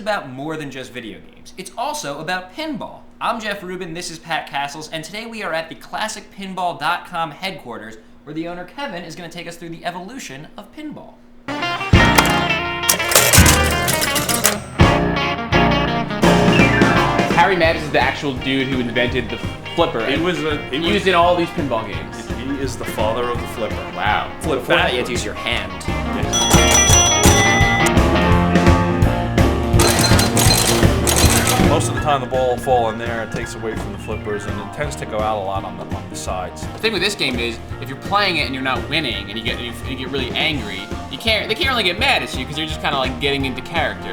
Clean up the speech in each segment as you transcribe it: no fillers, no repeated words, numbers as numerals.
about more than just video games. It's also about pinball. I'm Jeff Rubin, this is Pat Castles, and today we are at the ClassicPinball.com headquarters, where the owner Kevin is going to take us through the evolution of pinball. Harry Madden is the actual dude who invented the flipper. He used in all these pinball games. He is the father of the flipper. Wow. Before that, you had to use your hand. Most of the time the ball will fall in there, it takes away from the flippers, and it tends to go out a lot on the sides. The thing with this game is, if you're playing it and you're not winning, and you get really angry, they can't really get mad at you because you're just kind of like getting into character.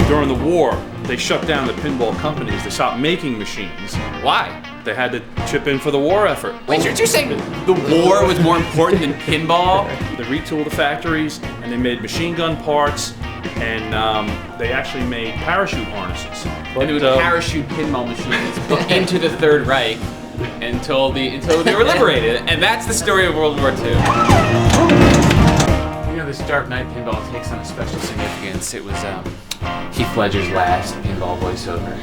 During the war, they shut down the pinball companies. They stopped making machines. Why? They had to chip in for the war effort. Wait, you're saying the war was more important than pinball? They retooled the factories, and they made machine gun parts, and they actually made parachute harnesses. And they would parachute pinball machines into the Third Reich until they were liberated. And that's the story of World War II. You know, this Dark Knight pinball takes on a special significance. It was Heath Ledger's last pinball voiceover.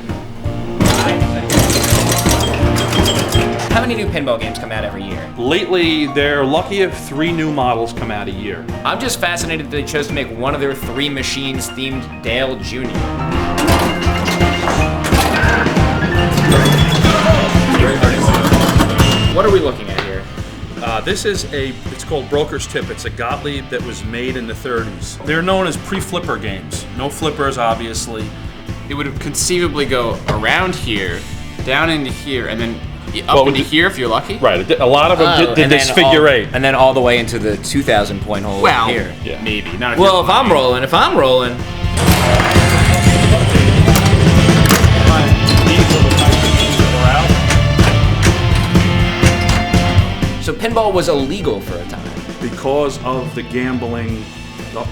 How many new pinball games come out every year? Lately, they're lucky if 3 new models come out a year. I'm just fascinated that they chose to make one of their 3 machines themed Dale Jr. What are we looking at here? This is it's called Broker's Tip. It's a Gottlieb that was made in the 30s. They're known as pre-flipper games. No flippers, obviously. It would conceivably go around here, down into here, and then up into here if you're lucky. Right, a lot of them did this figure 8. And then all the way into the 2,000 point hole here. Yeah. Maybe. Not Well, if I'm rolling. So pinball was illegal for a time. Because of the gambling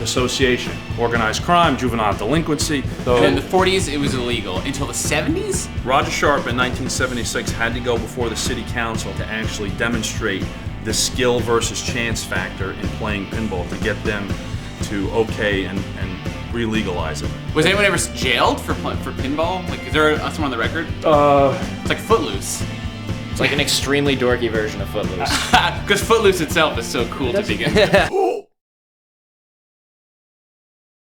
association, organized crime, juvenile delinquency. And in the 40s, it was illegal. Until the 70s? Roger Sharp in 1976 had to go before the city council to actually demonstrate the skill versus chance factor in playing pinball to get them to okay and re-legalize it. Was anyone ever jailed for pinball? Like, is there someone on the record? It's like Footloose. It's like an extremely dorky version of Footloose. Because Footloose itself is so cool to begin with.